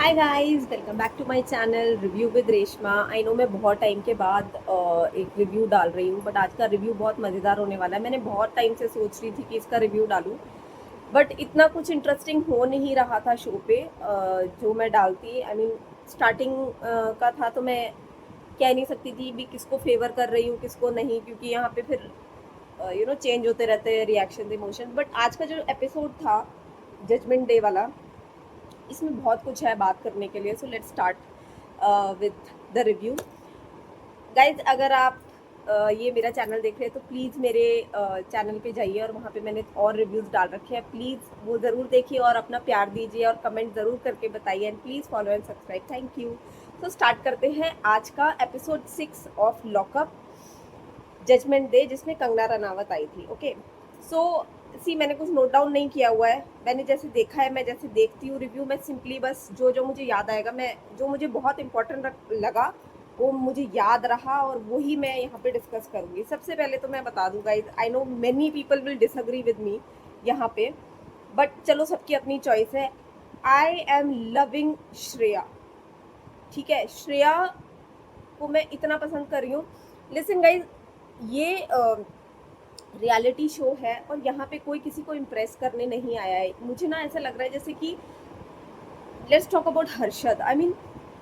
Hi guys, welcome back to my channel review with Reshma. I know मैं बहुत time के बाद एक रिव्यू डाल रही हूँ, बट आज का रिव्यू बहुत मज़ेदार होने वाला है। मैंने बहुत टाइम से सोच रही थी कि इसका रिव्यू डालूँ, बट इतना कुछ इंटरेस्टिंग हो नहीं रहा था शो पे जो मैं डालती। आई मीन स्टार्टिंग का था, तो मैं कह नहीं सकती थी भी किसको फेवर कर रही हूँ किसको नहीं, क्योंकि यहाँ पे फिर चेंज होते रहते हैं रिएक्शन इमोशन। बट आज का जो एपिसोड था जजमेंट डे वाला, इसमें बहुत कुछ है बात करने के लिए। So let's start with the review. Guys, अगर आप ये मेरा चैनल देख रहे हैं तो प्लीज़ मेरे चैनल पे जाइए, और वहाँ पे मैंने और रिव्यूज़ डाल रखे हैं। प्लीज़ वो ज़रूर देखिए और अपना प्यार दीजिए और कमेंट ज़रूर करके बताइए, and please follow and subscribe. Thank you. तो स्टार्ट करते हैं आज का episode 6 of lockup judgement day, जिसमें कंगना रनावत आई थी। ओके, सो सी मैंने कुछ नोट डाउन नहीं किया हुआ है। मैंने जैसे देखा है, मैं जैसे देखती हूँ रिव्यू, मैं सिंपली बस जो जो मुझे याद आएगा, मैं जो मुझे बहुत इंपॉर्टेंट लगा वो मुझे याद रहा, और वही मैं यहाँ पे डिस्कस करूँगी। सबसे पहले तो मैं बता दूँ guys, I know many people will disagree with me यहाँ पे, बट चलो सबकी अपनी चॉइस है। I am loving Shreya. ठीक है, श्रेया को मैं इतना पसंद कर रही हूँ। लिसन गाइज, ये रियलिटी शो है और यहाँ पे कोई किसी को इम्प्रेस करने नहीं आया है। मुझे ना ऐसा लग रहा है जैसे कि let's talk about Harshad. I mean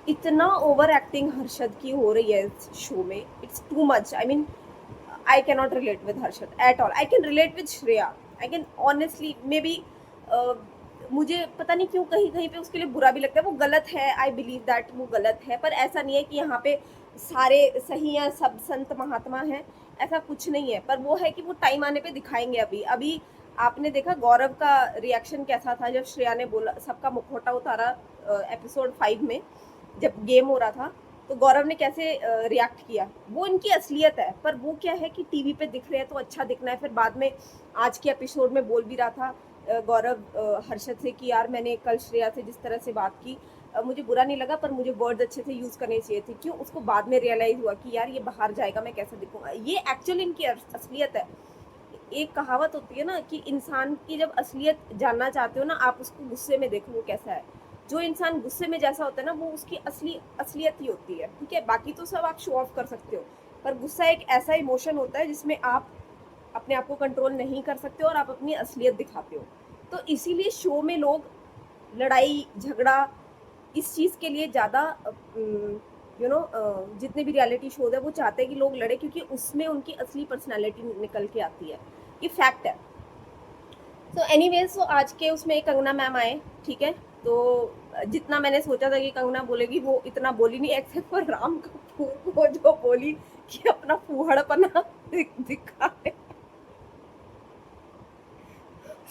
इतना ओवर एक्टिंग हर्षद की हो रही है इस शो में, it's too much. I mean I can not relate with Harshad at all. I can relate with Shreya, I can honestly may be. मुझे पता नहीं क्यों कहीं कहीं पे उसके लिए बुरा भी लगता है। वो गलत है, आई बिलीव दैट वो गलत है, पर ऐसा नहीं है कि यहाँ पे सारे सही हैं, सब संत महात्मा हैं, ऐसा कुछ नहीं है। पर वो है कि वो टाइम आने पे दिखाएंगे। अभी अभी आपने देखा गौरव का रिएक्शन कैसा था जब श्रेया ने बोला, सबका मुखौटा उतारा एपिसोड 5 में जब गेम हो रहा था, तो गौरव ने कैसे रिएक्ट किया। वो इनकी असलियत है, पर वो क्या है कि टीवी पे दिख रहे हैं तो अच्छा दिखना है। फिर बाद में आज के एपिसोड में बोल भी रहा था गौरव हर्षद से कि यार मैंने कल श्रेया से जिस तरह से बात की, मुझे बुरा नहीं लगा, पर मुझे वर्ड्स अच्छे से यूज़ करने चाहिए थे। क्यों? उसको बाद में रियलाइज़ हुआ कि यार ये बाहर जाएगा, मैं कैसे दिखूंगा। ये एक्चुअली इनकी असलियत है। एक कहावत होती है ना कि इंसान की जब असलियत जानना चाहते हो ना, आप उसको गुस्से में देखो वो कैसा है। जो इंसान गुस्से में जैसा होता है ना, वो उसकी असलियत ही होती है। ठीक है, बाकी तो सब आप शो ऑफ कर सकते हो, पर गुस्सा एक ऐसा इमोशन होता है जिसमें आप अपने आप को कंट्रोल नहीं कर सकते और आप अपनी असलियत दिखाते हो। तो इसीलिए शो में लोग लड़ाई झगड़ा इस चीज़ के लिए ज़्यादा जितने भी रियलिटी शोज है वो चाहते हैं कि लोग लड़े, क्योंकि उसमें उनकी असली पर्सनैलिटी निकल के आती है। ये फैक्ट है। सो एनीवेज, सो आज के उसमें एक कंगना मैम आए। ठीक है, तो जितना मैंने सोचा था कि कंगना बोलेगी वो इतना बोली नहीं, एक्सेप्ट फॉर राम कपूर को जो बोली कि अपना फूहड़पना दिखा है।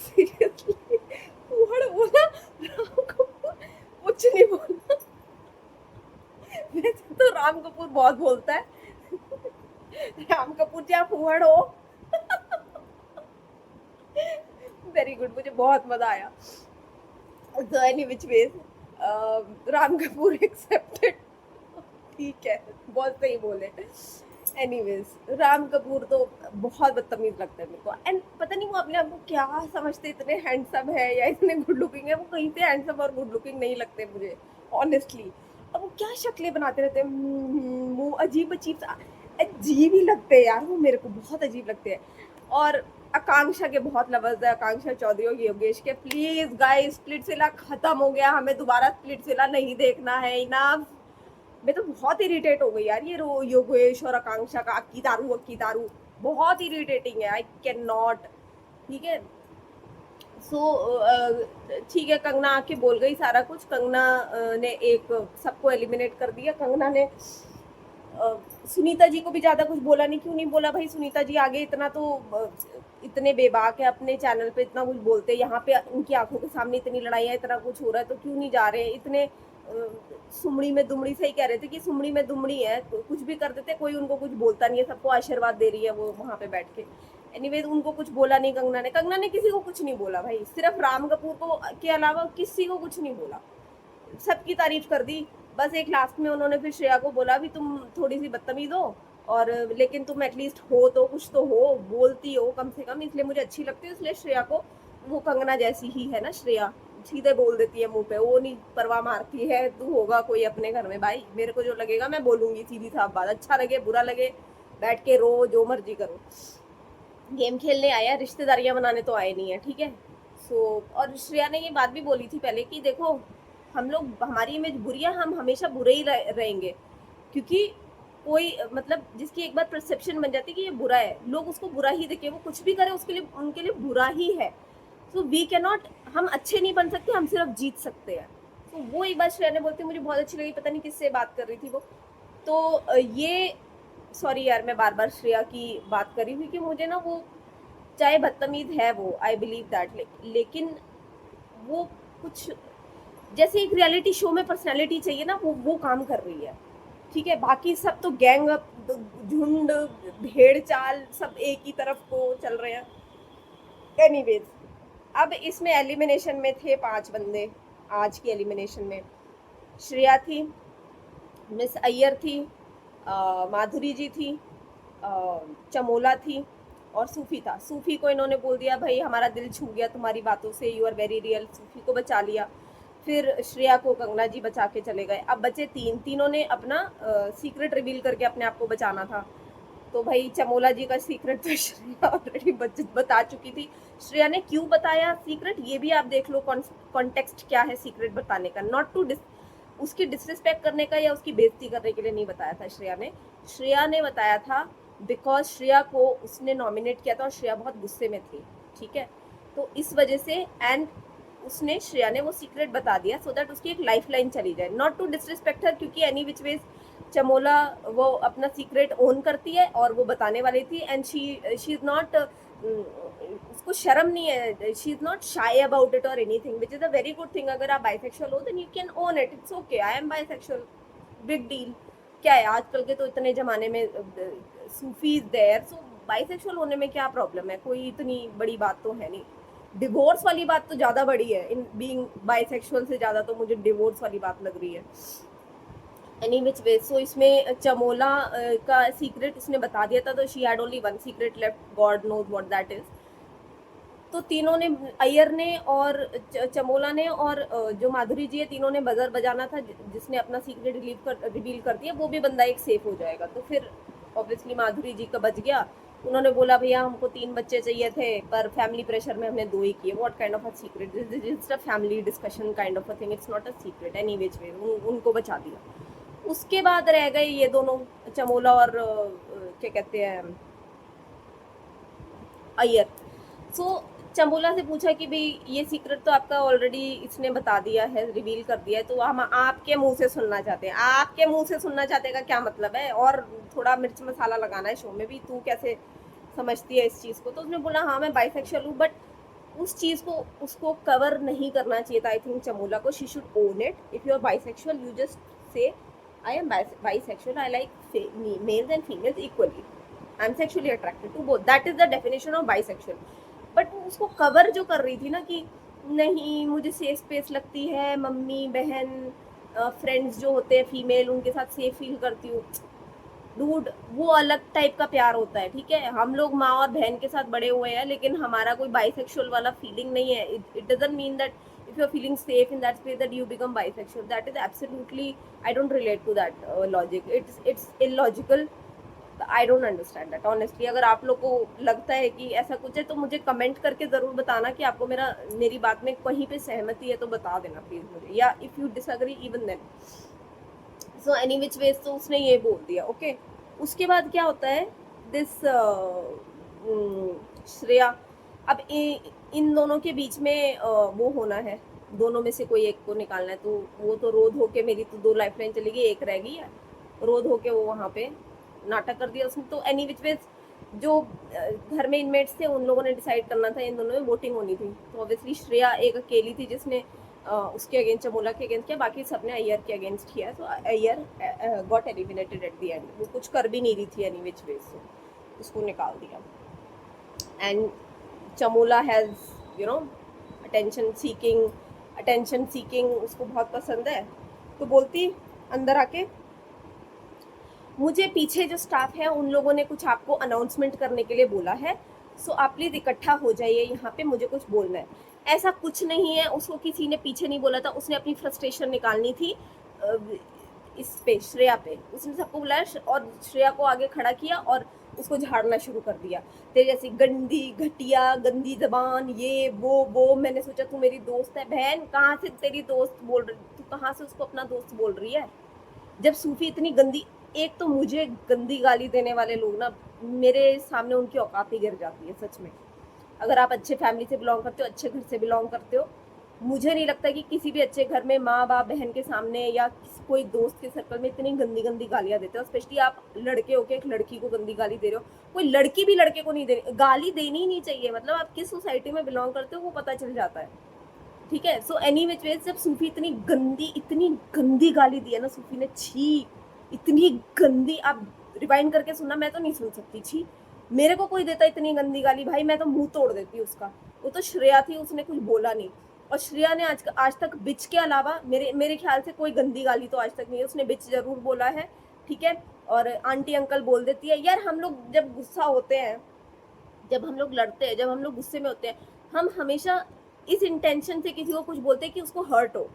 सीरियसली फूहड़ बोला राम कपूर, कुछ नहीं बोला। वैसे तो राम कपूर बहुत बोलता है। राम कपूर जी, आप फूहड़ हो। वेरी गुड, मुझे बहुत मजा आया। So any which ways, Ram Kapoor accepted. ठीक है, बहुत सही बोले। एनीवेज, राम कपूर तो बहुत बदतमीज लगता है मेरे को, एंड पता नहीं वो अपने आप को क्या समझते, इतने हैंडसम है या इतने गुड लुकिंग है। वो कहीं से हैंडसम और गुड लुकिंग नहीं लगते मुझे ऑनेस्टली। अब वो क्या शक्लें बनाते रहते हैं, मुंह अजीब अजीब सा, अजीब ही लगते हैं यार वो, मेरे को बहुत अजीब लगते हैं। और आकांक्षा के बहुत लवर्स है, आकांक्षा चौधरी और योगेश के। प्लीज गाइस, स्प्लिट्सविला खत्म हो गया, हमें दोबारा स्प्लिट्सविला नहीं देखना है। इनफ। मैं तो बहुत इरिटेट हो गई यार, ये योगेश और आकांक्षा का अक्की दारू बहुत इरिटेटिंग है। I can not. ठीक है, सो ठीक है, कंगना आके बोल गई सारा कुछ। कंगना ने एक सबको एलिमिनेट कर दिया। कंगना ने सुनीता जी को भी ज्यादा कुछ बोला नहीं। क्यों नहीं बोला भाई? सुनीता जी आगे इतना तो इतने बेबाक है, अपने चैनल पे इतना कुछ बोलते हैं, यहाँ पे उनकी आंखों के सामने इतनी लड़ाइयाँ, इतना कुछ हो रहा है, तो क्यों नहीं जा रहे हैं इतने सुमड़ी में दुमड़ी से ही कह रहे थे कि सुमड़ी में दुमड़ी है, तो कुछ भी कर देते, कोई उनको कुछ बोलता नहीं है, सबको आशीर्वाद दे रही है वो वहाँ पे बैठ के। एनीवेज, उनको कुछ बोला नहीं कंगना ने किसी को कुछ नहीं बोला भाई, सिर्फ राम कपूर को के अलावा किसी को कुछ नहीं बोला, सबकी तारीफ कर दी। बस एक लास्ट में उन्होंने फिर श्रेया को बोला भी तुम थोड़ी सी बदतमीज हो, और लेकिन तुम एटलीस्ट हो तो कुछ तो हो, बोलती हो कम से कम, इसलिए मुझे अच्छी लगती है। इसलिए श्रेया को, वो कंगना जैसी ही है ना श्रेया, सीधे बोल देती है मुंह पे, वो नहीं परवाह मारती है तू होगा कोई अपने घर में। भाई मेरे को जो लगेगा मैं बोलूंगी, सीधी साफ बात, अच्छा लगे बुरा लगे, बैठ के रो, जो मर्जी करो। गेम खेलने आया, रिश्तेदारियां बनाने तो आए नहीं है, ठीक है। और श्रेया ने ये बात भी बोली थी पहले कि देखो हम लोग, हमारी इमेज बुरी है, हम हमेशा बुरे ही रहेंगे, क्योंकि कोई मतलब जिसकी एक बार परसेप्शन बन जाती है कि ये बुरा है, लोग उसको बुरा ही देखे, वो कुछ भी करे उसके लिए, उनके लिए बुरा ही है। सो वी कैन नॉट, हम अच्छे नहीं बन सकते, हम सिर्फ जीत सकते हैं। तो वो एक बार श्रेया ने बोलती, मुझे बहुत अच्छी लगी, पता नहीं किससे बात कर रही थी वो। तो ये, सॉरी यार मैं बार बार श्रेया की बात कर रही हूँ, क्योंकि मुझे ना वो, चाहे बदतमीज है वो, आई बिलीव दैट, लेकिन वो कुछ, जैसे एक रियलिटी शो में पर्सनालिटी चाहिए ना, वो काम कर रही है, ठीक है। बाकी सब तो गैंग अप, झुंड, भेड़ चाल, सब एक ही तरफ को चल रहे हैं। एनीवेज, अब इसमें एलिमिनेशन में थे 5 बंदे। आज की एलिमिनेशन में श्रेया थी, मिस अय्यर थी, माधुरी जी थी, चमोला थी, और सूफी था। सूफी को इन्होंने बोल दिया भाई हमारा दिल छू गया तुम्हारी बातों से, यू आर वेरी रियल, सूफी को बचा लिया। फिर श्रेया को कंगना जी बचा के चले गए। अब बचे 3, तीनों ने अपना सीक्रेट रिवील करके अपने आप को बचाना था। तो भाई चमोला जी का सीक्रेट तो श्रेया ऑलरेडी बता चुकी थी। श्रेया ने क्यों बताया सीक्रेट, ये भी आप देख लो, कॉन्टेक्स्ट क्या है सीक्रेट बताने का। नॉट टू उसकी डिसरिस्पेक्ट करने का या उसकी बेइज्जती करने के लिए नहीं बताया था श्रेया ने बताया था बिकॉज श्रेया को उसने नॉमिनेट किया था और श्रेया बहुत गुस्से में थी, ठीक है। तो इस वजह से, एंड उसने, श्रेया ने वो सीक्रेट बता दिया सो दैट उसकी एक लाइफ लाइन चली जाए। नॉट टू डिसरिस्पेक्ट हर, क्योंकि एनी विच वेज चमोला वो अपना सीक्रेट ओन करती है और वो बताने वाली थी, एंड शी इज नॉट, उसको शर्म नहीं है, she is not shy about it और anything, which is a very good thing. अगर आप बाइसेक्सुअल हो then you can own it, it's okay, I am bisexual, big deal क्या है। आजकल के तो इतने जमाने में Sufi is there, so bisexual होने में क्या प्रॉब्लम है, कोई इतनी बड़ी बात तो है नहीं। डिवोर्स वाली बात तो ज़्यादा बड़ी है, इन बीइंग बाइसेक्सुअल से ज़्यादा तो मुझे डिवोर्स वाली बात लग रही है। एनी विच वे, सो इसमें चमोला का सीक्रेट उसने बता दिया था, तो she had only 1 secret left, God knows what that is. तो तीनों ने, अय्यर ने और चमोला ने और जो माधुरी जी है, तीनों ने बजर बजाना था। जिसने अपना सीक्रेट रिवील कर दिया वो भी बंदा एक सेफ हो जाएगा। तो फिर ऑब्वियसली माधुरी जी का बच गया। उन्होंने बोला भैया हमको 3 बच्चे चाहिए थे, पर फैमिली प्रेशर में हमने 2 ही किए। What kind of a secret, this is a family discussion kind of a thing, it's not a secret. Any which way उनको बचा दिया। उसके बाद रह गए ये दोनों, चमोला और क्या कहते हैं, अय्यर। सो चमोला से पूछा कि भाई ये सीक्रेट तो आपका ऑलरेडी इसने बता दिया है, रिवील कर दिया है, तो हम आपके मुंह से सुनना चाहते हैं। आपके मुंह से सुनना चाहते का क्या मतलब है, और थोड़ा मिर्च मसाला लगाना है शो में भी, तू कैसे समझती है इस चीज़ को। तो उसने बोला हाँ मैं बाइसेक्सुअल हूँ, बट उस चीज़ को उसको कवर नहीं करना चाहिए था। आई थिंक चमोला को, she should own it. If you are bisexual you just say I am bisexual, I like males and females equally, I am sexually attracted to both, that is the definition of bisexual. But वो उसको cover जो कर रही थी ना कि नहीं मुझे सेफ स्पेस लगती है, मम्मी बहन फ्रेंड्स जो होते हैं फीमेल उनके साथ सेफ फील करती हूँ। डूड, वो अलग टाइप का प्यार होता है, ठीक है। हम लोग माँ और बहन के साथ बड़े हुए हैं, लेकिन हमारा कोई बाइसेक्सुअल वाला फीलिंग नहीं है। It doesn't mean that if you're feeling safe in that space that you become bisexual. That is absolutely, I don't relate to that logic. It's illogical. I don't understand that honestly. अगर आप लोग को लगता है कि ऐसा कुछ है तो मुझे कमेंट करके ज़रूर बताना कि आपको मेरी बात में कहीं पे सहमति है, तो बता देना प्लीज़ मुझे, या if you disagree even then. So any which ways, तो उसने ये बोल दिया, ओके। उसके बाद क्या होता है, दिस श्रेया, अब इन दोनों के बीच में वो होना है, दोनों में से कोई एक को निकालना है। तो वो तो रोध होके, मेरी तो 2 लाइफ लाइन चली गई, एक रह गई है। रोध होके वो वहाँ पे नाटक कर दिया उसने। तो एनी विच वेज जो घर में इनमेट्स थे उन लोगों ने डिसाइड करना था, इन दोनों में वोटिंग होनी थी। तो ऑब्वियसली श्रेया एक अकेली थी जिसने उसके अगेंस्ट, चमोला के अगेंस्ट किया, बाकी सबने अय्यर के अगेंस्ट किया। तो Iyer got eliminated eight the and. वो कुछ कर भी नहीं रही थी एनी विच वेज, से उसको निकाल दिया। And Chamola has you know attention seeking उसको बहुत पसंद है। तो बोलती अंदर आके, मुझे पीछे जो स्टाफ है उन लोगों ने कुछ आपको अनाउंसमेंट करने के लिए बोला है, सो आप प्लीज़ इकट्ठा हो जाइए यहाँ पे, मुझे कुछ बोलना है। ऐसा कुछ नहीं है, उसको किसी ने पीछे नहीं बोला था, उसने अपनी फ्रस्ट्रेशन निकालनी थी इस पे, श्रेया पे। उसने सबको बुलाया और श्रेया को आगे खड़ा किया और उसको झाड़ना शुरू कर दिया, तेरे जैसी गंदी घटिया गंदी जबान, ये वो। मैंने सोचा तू मेरी दोस्त है, बहन कहाँ से तेरी दोस्त बोल रही, तू कहाँ से उसको अपना दोस्त बोल रही है? जब सूफी इतनी गंदी, एक तो मुझे गंदी गाली देने वाले लोग ना, मेरे सामने उनकी औकात ही गिर जाती है सच में। अगर आप अच्छे फैमिली से बिलोंग करते हो, अच्छे घर से बिलोंग करते हो, मुझे नहीं लगता कि किसी भी अच्छे घर में माँ बाप बहन के सामने या कोई दोस्त के सर्कल में इतनी गंदी गंदी गालियां देते हो। स्पेशली आप लड़के हो के एक लड़की को गंदी गाली दे रहे हो, कोई लड़की भी लड़के को नहीं दे रही, गाली देनी ही नहीं चाहिए। मतलब आप किस सोसाइटी में बिलोंग करते हो वो पता चल जाता है, ठीक है। सो एनी विच वेज, जब सूफी इतनी गंदी गाली दी है ना सूफी ने, छी इतनी गंदी, आप रिवाइंड करके सुनना, मैं तो नहीं सुन सकती, छी। मेरे को कोई देता इतनी गंदी गाली, भाई मैं तो मुंह तोड़ देती उसका। वो तो श्रेया थी, उसने कुछ बोला नहीं। और श्रेया ने आज तक बिच के अलावा मेरे ख्याल से कोई गंदी गाली तो आज तक नहीं है। उसने बिच जरूर बोला है, ठीक है। और आंटी अंकल बोल देती है। यार हम लोग जब गुस्सा होते हैं, जब हम लोग लड़ते हैं, जब हम लोग गुस्से में होते हैं, हम हमेशा इस इंटेंशन से किसी को कुछ बोलते हैं कि उसको हर्ट हो,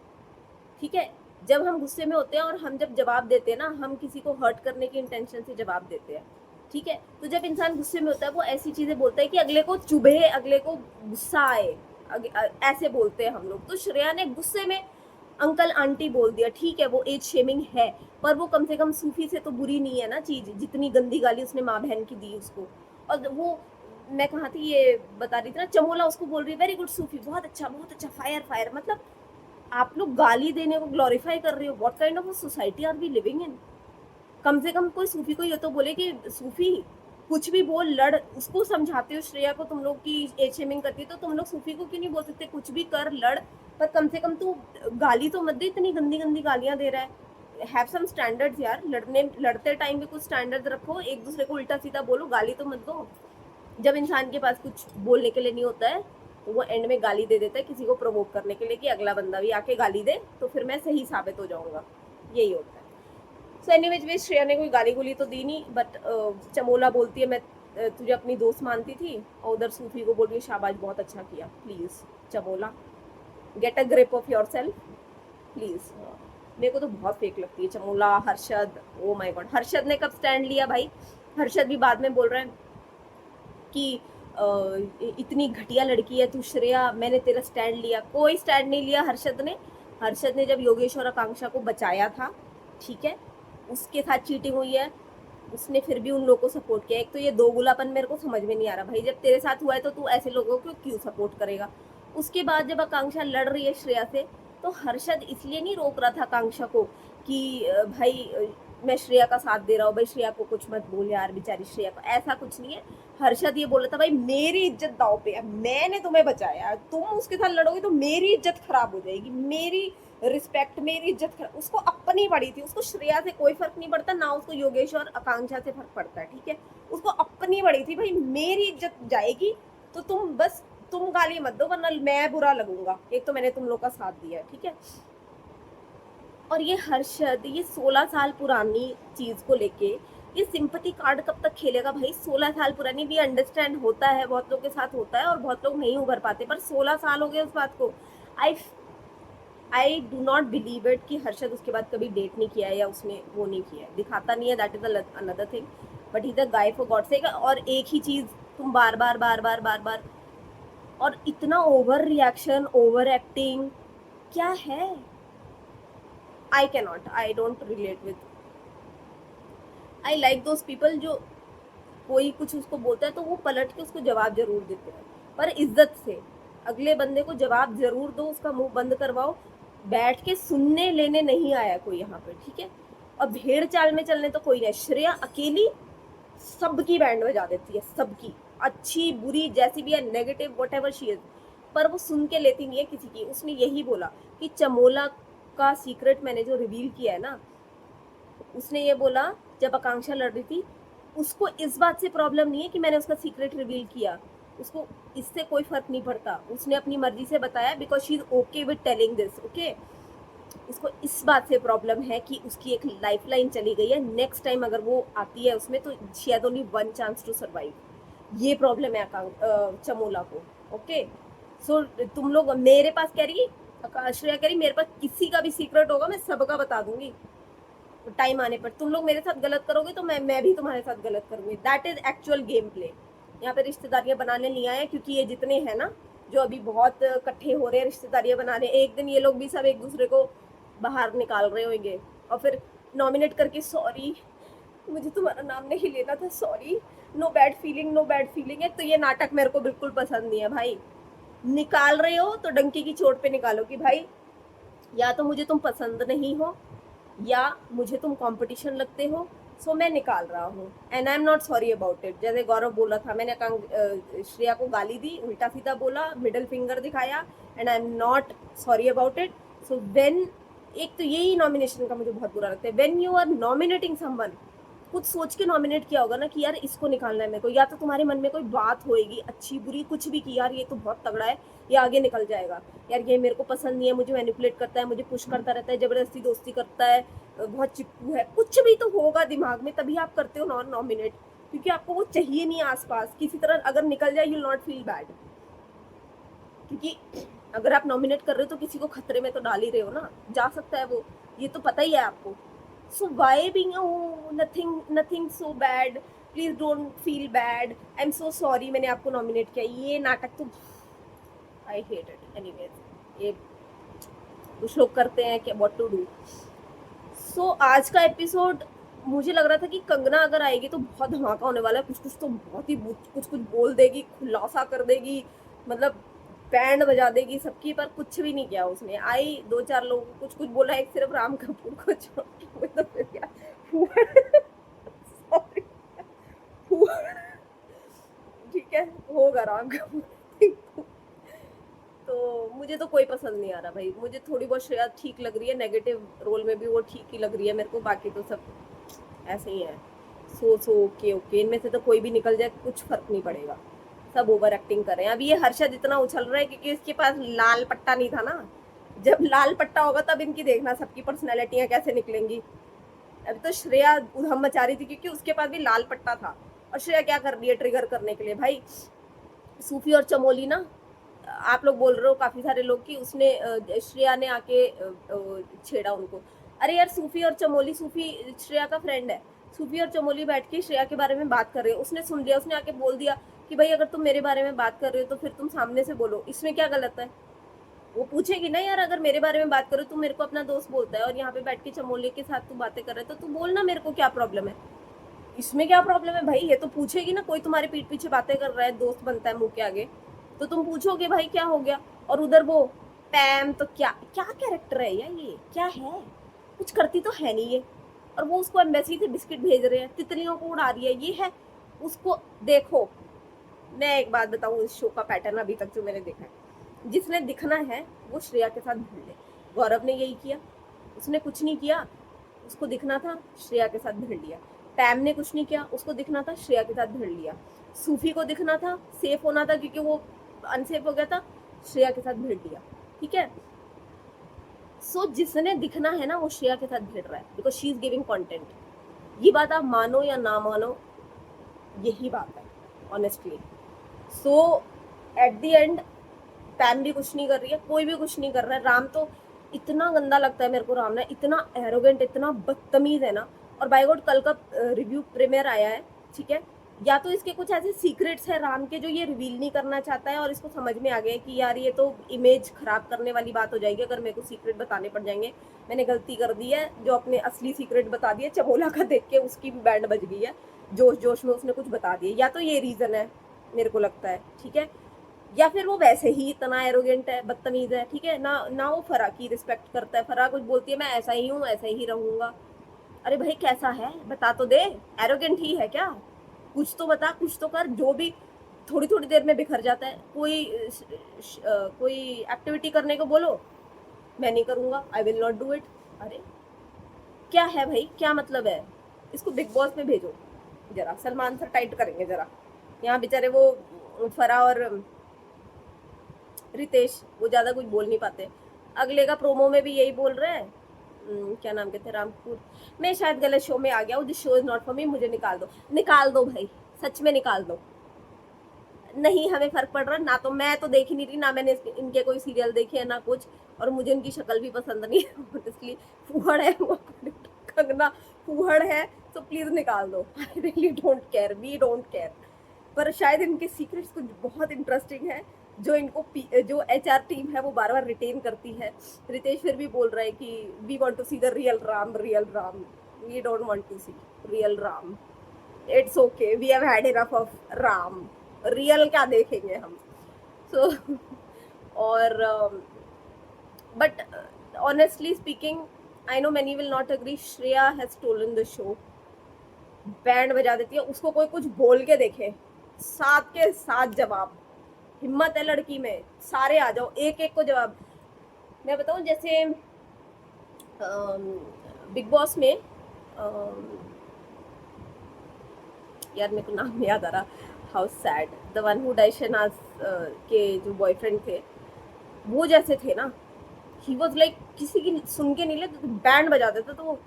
ठीक है। जब हम गुस्से में होते हैं और हम जब जवाब देते हैं ना, हम किसी को हर्ट करने की इंटेंशन से जवाब देते हैं, ठीक है। तो जब इंसान गुस्से में होता है वो ऐसी चीजें बोलता है कि अगले को चुभे, अगले को गुस्सा आए, ऐसे बोलते हैं हम लोग। तो श्रेया ने गुस्से में अंकल आंटी बोल दिया, ठीक है वो एज शेमिंग है, पर वो कम से कम सूफी से तो बुरी नहीं है ना चीज, जितनी गंदी गाली उसने माँ बहन की दी उसको। और वो, मैं कहाँ थी ये बता रही थी ना, चमोला उसको बोल रही है वेरी गुड सूफी, बहुत अच्छा, फायर फायर। मतलब आप लोग गाली देने को ग्लोरीफाई कर रहे हो। What kind of society are we living in? कम से कम कोई सूफी को ये तो बोले कि सूफी कुछ भी बोल, लड़, उसको समझाते हो। श्रेया को तुम लोग की एज शेमिंग करती है, तो तुम लोग सूफी को क्यों नहीं बोल सकते कुछ भी कर, लड़, पर कम से कम तू गाली तो मत दे, इतनी गंदी गंदी गालियां दे रहा है। हैव सम स्टैंडर्ड्स यार, लड़ते टाइम पे कुछ स्टैंडर्ड रखो, एक दूसरे को उल्टा सीधा बोलो, गाली तो मत दो। जब इंसान के पास कुछ बोलने के लिए नहीं होता है तो वो एंड में गाली दे देता है किसी को प्रोवोक करने के लिए कि अगला बंदा भी आके गाली दे तो फिर मैं सही साबित हो जाऊंगा, यही होता है। सो एनीवेज वे, श्रेया ने कोई गाली गुली तो दी नहीं, बट चमोला बोलती है मैं तुझे अपनी दोस्त मानती थी, और उधर सूफी को बोल रही है शाबाश बहुत अच्छा किया। Please Chamola, get a grip of your self please. मेरे को तो बहुत फेक लगती है Chamola, Harshad, oh my God. Harshad ने कब स्टैंड लिया भाई? हर्षद भी बाद में बोल रहा है कि इतनी घटिया लड़की है तू श्रेया, मैंने तेरा स्टैंड लिया। कोई स्टैंड नहीं लिया हर्षद ने। हर्षद ने जब योगेश और आकांक्षा को बचाया था, ठीक है, उसके साथ चीटिंग हुई है, उसने फिर भी उन लोगों को सपोर्ट किया। एक तो ये दोगुलापन मेरे को समझ में नहीं आ रहा भाई, जब तेरे साथ हुआ है तो तू ऐसे लोगों को क्यों सपोर्ट करेगा? उसके बाद जब आकांक्षा लड़ रही है श्रेया से, तो हर्षद इसलिए नहीं रोक रहा था आकांक्षा को कि भाई मैं श्रेया का साथ दे रहा हूँ, भाई श्रेया को कुछ मत बोल यार, बेचारी श्रेया को, ऐसा कुछ नहीं है। हर्षद ये बोला था भाई मेरी इज्जत दाव पे है, मैंने तुम्हें बचाया, तुम उसके साथ लड़ोगे तो मेरी इज्जत खराब हो जाएगी, मेरी रिस्पेक्ट, मेरी इज्जत खराब। उसको अपनी पड़ी थी, उसको श्रेया से कोई फर्क नहीं पड़ता, ना उसको योगेश और आकांक्षा से फर्क पड़ता है, ठीक है। उसको अपनी पड़ी थी भाई, मेरी इज्जत जाएगी तो तुम गाली मत दो वरना मैं बुरा लगूंगा, एक तो मैंने तुम लोग का साथ दिया है, ठीक है। और ये हर्षद, ये 16 साल पुरानी चीज को लेके ये सिंपैथी कार्ड कब तक खेलेगा भाई? 16 साल पुरानी भी अंडरस्टैंड होता है, बहुत लोग के साथ होता है और बहुत लोग नहीं उभर पाते, पर 16 साल हो गए उस बात को। I do not believe it कि हर्षद उसके बाद कभी डेट नहीं किया है या उसने वो नहीं किया है, दिखाता नहीं है, that is another thing, but is a guy for God sake. और एक ही चीज तुम बार बार, और इतना ओवर रिएक्शन, ओवर एक्टिंग, क्या है? I cannot, I don't relate with, I like those people जो कोई कुछ उसको बोलता है तो वो पलट के उसको जवाब जरूर देते हैं, पर इज्जत से। अगले बंदे को जवाब जरूर दो, उसका मुंह बंद करवाओ, बैठ के सुनने लेने नहीं आया कोई यहाँ पे, ठीक है। और भेड़ चाल में चलने तो कोई नहीं। श्रेया अकेली सबकी बैंड बजा देती है, सबकी, अच्छी बुरी जैसी भी है, नेगेटिव व्हाटएवर शी इज, पर वो सुन के लेती नहीं है किसी की। उसने यही बोला कि चमोला का सीक्रेट मैंने जो रिवील किया है ना, उसने ये बोला जब आकांक्षा लड़ रही थी, उसको इस बात से प्रॉब्लम नहीं है कि मैंने उसका सीक्रेट रिवील किया, उसको इससे कोई फर्क नहीं पड़ता, उसने अपनी मर्जी से बताया because she is okay with telling this, okay. उसको इस बात से प्रॉब्लम है कि उसकी एक लाइफ लाइन चली गई है, नेक्स्ट टाइम अगर वो आती है उसमें तो she has only one chance to survive, ये प्रॉब्लम है चमोला को, ओके। सो तुम लोग मेरे पास कह रही, श्रेया कह रही मेरे पास किसी का भी सीक्रेट होगा मैं सबका बता दूंगी टाइम आने पर। तुम लोग मेरे साथ गलत करोगे तो मैं भी तुम्हारे साथ गलत करूंगी। That is actual game play. यहाँ पे रिश्तेदारियां बनाने नहीं आए, क्योंकि ये जितने हैं ना जो अभी बहुत इकट्ठे हो रहे हैं रिश्तेदारियां बनाने, एक दिन ये लोग भी सब एक दूसरे को बाहर निकाल रहे होंगे और फिर नॉमिनेट करके सॉरी मुझे तुम्हारा नाम नहीं लेना था, sorry, no bad feeling, no bad feeling है। तो ये नाटक मेरे को बिल्कुल पसंद नहीं है भाई। निकाल रहे हो तो डंकी की चोट पे निकालो कि भाई या तो मुझे तुम पसंद नहीं हो या मुझे तुम कंपटीशन लगते हो, सो मैं निकाल रहा हूँ and I am not sorry about it. जैसे गौरव बोला था, मैंने श्रेया को गाली दी, उल्टा सीधा बोला, मिडल फिंगर दिखाया and I am not sorry about it. So when, एक तो यही नॉमिनेशन का मुझे बहुत बुरा लगता है, when you are nominating someone, कुछ सोच के नॉमिनेट किया होगा ना कि यार इसको निकालना है मेरे को, या तो तुम्हारे मन में कोई बात होएगी अच्छी बुरी कुछ भी कि यार ये तो बहुत तगड़ा है, ये आगे निकल जाएगा, यार ये मेरे को पसंद नहीं है, मुझे मैनिपुलेट करता है, मुझे पुश करता रहता है, जबरदस्ती दोस्ती करता है, बहुत चिपकू है, कुछ भी तो होगा दिमाग में, तभी आप करते हो नॉन नॉमिनेट, क्योंकि आपको वो चाहिए नहीं आसपास। किसी तरह अगर निकल जाए यू नॉट फील बैड, क्योंकि अगर आप नॉमिनेट कर रहे हो तो किसी को खतरे में तो डाल ही रहे हो ना, जा सकता है वो, ये तो पता ही है आपको। So why being nothing nothing so bad, please don't feel bad, I am so sorry मैंने आपको नॉमिनेट किया, ये नाटक तो आई हेट इट। एनीवेज, ये कुछ लोग करते हैं कि व्हाट टू डू। सो आज का एपिसोड मुझे लग रहा था कि कंगना अगर आएगी तो बहुत धमाका होने वाला है, कुछ कुछ तो बहुत ही कुछ कुछ बोल देगी, खुलासा कर देगी, मतलब बैंड बजा देगी सबकी, पर कुछ भी नहीं किया उसने। आई दो चार लोगों को कुछ कुछ बोला, एक सिर्फ राम कपूर को छोड़ के, तो फिर क्या सॉरी, ठीक है होगा राम कपूर। तो मुझे तो कोई पसंद नहीं आ रहा भाई, मुझे थोड़ी बहुत श्रेया ठीक लग रही है, नेगेटिव रोल में भी वो ठीक ही लग रही है मेरे को, बाकी तो सब ऐसे ही है। सो ओके ओके, इनमें से तो कोई भी निकल जाए कुछ फर्क नहीं पड़ेगा, सब ओवर एक्टिंग कर रहे हैं। अभी ये हर्षद इतना उछल रहा है क्योंकि इसके पास लाल पट्टा नहीं था ना, जब लाल पट्टा होगा तब इनकी देखना सबकी पर्सनैलिटियाँ कैसे निकलेंगी। अभी तो श्रेया उधम मचा रही थी क्योंकि उसके पास भी लाल पट्टा था, और श्रेया क्या कर रही है ट्रिगर करने के लिए भाई। सूफी और चमोली ना, आप लोग बोल रहे हो काफी सारे लोग कि उसने श्रेया ने आके छेड़ा उनको। अरे यार सूफी और चमोली, सूफी श्रेया का फ्रेंड है, सूफी और चमोली बैठ के श्रेया के बारे में बात कर रहे हो, उसने सुन लिया, उसने आके बोल दिया कि भाई अगर तुम मेरे बारे में बात कर रहे हो तो फिर तुम सामने से बोलो, इसमें क्या गलत है। वो पूछेगी ना यार अगर मेरे बारे में बात करो, तू मेरे को अपना दोस्त बोलता है और यहाँ पे बैठ के चमोली के साथ तू बातें कर रहा है, तो तू बोलना मेरे को क्या प्रॉब्लम है, इसमें क्या प्रॉब्लम है भाई। ये तो पूछेगी ना, कोई तुम्हारे पीठ पीछे बातें कर रहा है, दोस्त बनता है मुंह के आगे, तो तुम पूछोगे भाई क्या हो गया। और उधर वो पैम तो क्या क्या कैरेक्टर है यार, ये क्या है, कुछ करती तो है नहीं ये, और वो उसको एम्बेसी से बिस्किट भेज रहे हैं, तितलियों को उड़ा रही है, ये है उसको। देखो मैं एक बात बताऊं, इस शो का पैटर्न अभी तक जो मैंने देखा है, जिसने दिखना है वो श्रेया के साथ भिड़ ले। गौरव ने यही किया, उसने कुछ नहीं किया, उसको दिखना था श्रेया के साथ भिड़ लिया। पैम ने कुछ नहीं किया, उसको दिखना था श्रेया के साथ भिड़ लिया। सूफी को दिखना था, सेफ होना था क्योंकि वो अनसेफ हो गया था, श्रेया के साथ भिड़ लिया, ठीक है। सो जिसने दिखना है ना वो श्रेया के साथ भिड़ रहा है, because she is giving content. ये बात आप मानो या ना मानो, यही बात है honestly. So at the end Pam भी कुछ नहीं कर रही है, कोई भी कुछ नहीं कर रहा है। राम तो इतना गंदा लगता है मेरे को, राम ना इतना एरोगेंट, इतना बदतमीज है ना। और बाय गॉड कल का रिव्यू प्रीमियर आया है, ठीक है, या तो इसके कुछ ऐसे सीक्रेट्स है राम के जो ये रिवील नहीं करना चाहता है, और इसको समझ में आ गया कि यार ये तो इमेज खराब करने वाली बात हो जाएगी अगर मेरे को सीक्रेट बताने पड़ जाएंगे। मैंने गलती कर दी है जो अपने असली सीक्रेट बता दिए, चबोला का देख के उसकी भी बैंड बज गई है, जोश जोश में उसने कुछ बता दिया, या तो ये रीजन है मेरे को लगता है, ठीक है। या फिर वो वैसे ही इतना एरोगेंट है, बदतमीज है, ठीक है ना वो फरा की रिस्पेक्ट करता है, फरा कुछ बोलती है मैं ऐसा ही हूँ ऐसा ही रहूंगा। अरे भाई कैसा है बता तो दे, एरोगेंट ही है क्या, कुछ तो बता, कुछ तो कर। जो भी थोड़ी थोड़ी देर में बिखर जाता है, कोई एक्टिविटी करने को बोलो, मैं नहीं करूंगा, I will not do it. अरे क्या है भाई, क्या मतलब है। इसको बिग बॉस में भेजो जरा, सलमान सर टाइट करेंगे जरा। यहाँ बेचारे वो फरा और रितेश वो ज्यादा कुछ बोल नहीं पाते। अगले का प्रोमो में भी यही बोल रहे हैं, क्या नाम कहते हैं, रामपुर। मैं शायद गलत शो में आ गया हूँ, this show is not for me, मुझे निकाल दो, निकाल दो भाई, सच में निकाल दो, नहीं हमें फर्क पड़ रहा, ना तो मैं तो देख ही नहीं रही, ना मैंने इनके कोई सीरियल देखे है ना कुछ, और मुझे इनकी शक्ल भी पसंद नहीं है ऑनेस्टली। फूहड़ है वो, कंगना फूहड़ है, तो प्लीज निकाल दो। I really don't care, we don't care. पर शायद इनके सीक्रेट्स कुछ बहुत इंटरेस्टिंग है, जो इनको जो एचआर टीम है वो बार बार रिटेन करती है। रितेश फिर भी बोल रहा है कि we want to see the real Ram, real Ram. We don't want to see real Ram, it's okay, we have had enough of Ram, real क्या देखेंगे हम। सो और but honestly speaking, I know many will not agree, Shreya has stolen the show. Band बजा देती है, उसको कोई कुछ बोल के देखे, साथ के साथ जवाब। हिम्मत है लड़की में, सारे आ जाओ, एक एक को जवाब। मैं बताऊं, जैसे बिग बॉस में यार मेरे को नाम याद आ रहा, how sad, the one who died, Shehnaaz के जो बॉयफ्रेंड थे, वो जैसे थे ना, ही वॉज लाइक किसी की सुन के नहीं लेते, बैंड बजा देता तो।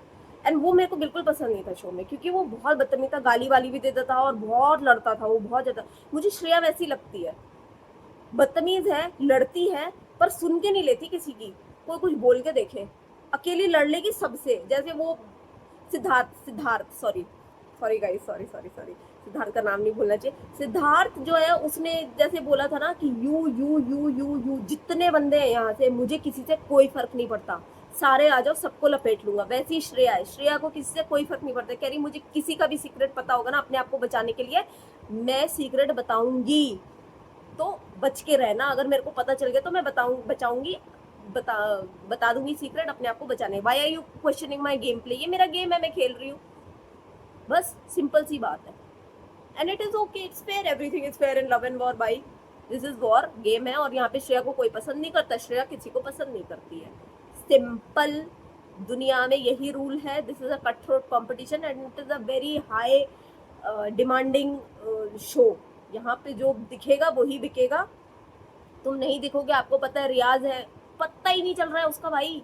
एंड वो मेरे को बिल्कुल पसंद नहीं था शो में, क्योंकि वो बहुत बदतमीज था, गाली वाली भी देता था और बहुत लड़ता था वो, बहुत ज़्यादा। मुझे श्रेया वैसी लगती है, बदतमीज है, लड़ती है, पर सुन के नहीं लेती किसी की, कोई कुछ बोल के देखे, अकेली लड़ लेगी सबसे। जैसे वो Siddharth Siddharth sorry sorry guys, sorry sorry sorry, Siddharth का नाम नहीं भूलना चाहिए। सिद्धार्थ जो है, उसने जैसे बोला था ना कि you you you you you, जितने बंदे हैं यहाँ से, मुझे किसी से कोई फर्क नहीं पड़ता, सारे आ जाओ, सबको लपेट लूंगा। वैसे ही श्रेया है, श्रेया को किसी से कोई फर्क नहीं पड़ता, कह रही मुझे किसी का भी सीक्रेट पता होगा ना अपने आप को बचाने के लिए, मैं सीक्रेट बताऊंगी, तो बच के रहना। अगर मेरे को पता चल गया तो मैं बचाऊंगी, बता दूंगी सीक्रेट अपने आप को बचाने। Why are you questioning my game play? ये मेरा गेम है, मैं खेल रही हूँ, बस सिंपल सी बात है। And it is okay, it's fair, everything is fair in love and war भाई, दिस इज वॉर, गेम है। और यहाँ पे श्रेया को कोई पसंद नहीं करता, श्रेया किसी को पसंद नहीं करती है, सिंपल, दुनिया में यही रूल है। This is a cut throat competition and it is a very high demanding show. यहाँ पे जो दिखेगा वही बिकेगा, तुम नहीं दिखोगे। आपको पता है रियाज है, पता ही नहीं चल रहा है उसका भाई,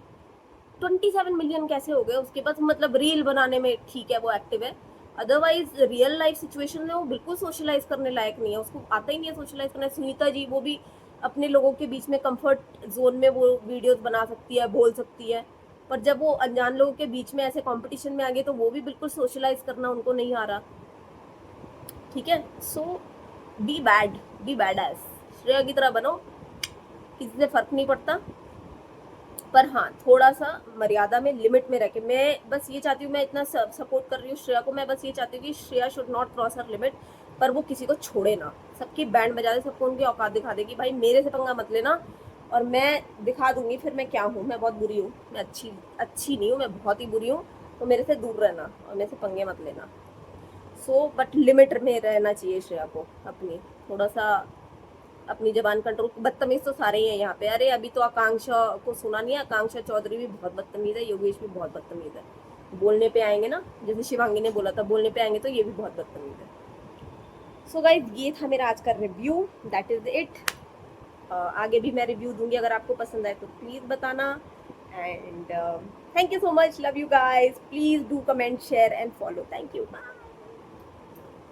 27 मिलियन कैसे हो गए उसके पास, मतलब रील बनाने में ठीक है वो एक्टिव है, अदरवाइज रियल लाइफ सिचुएशन में वो बिल्कुल सोशलाइज करने लायक नहीं है, उसको आता ही नहीं है सोशलाइज करना। सुनीता जी, वो भी अपने लोगों के बीच में कंफर्ट जोन में वो वीडियोस बना सकती है, बोल सकती है, पर जब वो अनजान लोगों के बीच में ऐसे कंपटीशन में आ गए तो वो भी बिल्कुल सोशलाइज करना उनको नहीं आ रहा, ठीक है। सो बी बैड एज, श्रेया की तरह बनो, किसी से फर्क नहीं पड़ता, पर हाँ थोड़ा सा मर्यादा में, लिमिट में रह के। मैं बस ये चाहती हूँ, मैं इतना सपोर्ट कर रही हूँ श्रेया को, मैं बस ये चाहती हूँ कि Shreya should not cross her limit, पर वो किसी को छोड़े ना, सबकी बैंड बजा दे, सबको उनकी औकात दिखा देगी, भाई मेरे से पंगा मत लेना, और मैं दिखा दूंगी फिर मैं क्या हूँ, मैं बहुत बुरी हूँ, मैं अच्छी नहीं हूँ, मैं बहुत ही बुरी हूँ, तो मेरे से दूर रहना और मेरे से पंगे मत लेना। सो बट लिमिट में रहना चाहिए श्रेया को, अपनी थोड़ा सा अपनी जबान कंट्रोल। बदतमीज तो सारे ही हैं यहाँ पे, अरे अभी तो आकांक्षा को सुना नहीं है, आकांक्षा चौधरी भी बहुत बदतमीज है, योगेश भी बहुत बदतमीज है, बोलने पे आएंगे ना, जैसे शिवांगी ने बोला था बोलने पे आएंगे तो ये भी बहुत बदतमीज है। सो गाइज ये था मेरा आज का रिव्यू, दैट इज इट। आगे भी मैं रिव्यू दूंगी, अगर आपको पसंद आए तो प्लीज बताना, and thank you so much, love you guys, please do comment share and follow, thank you.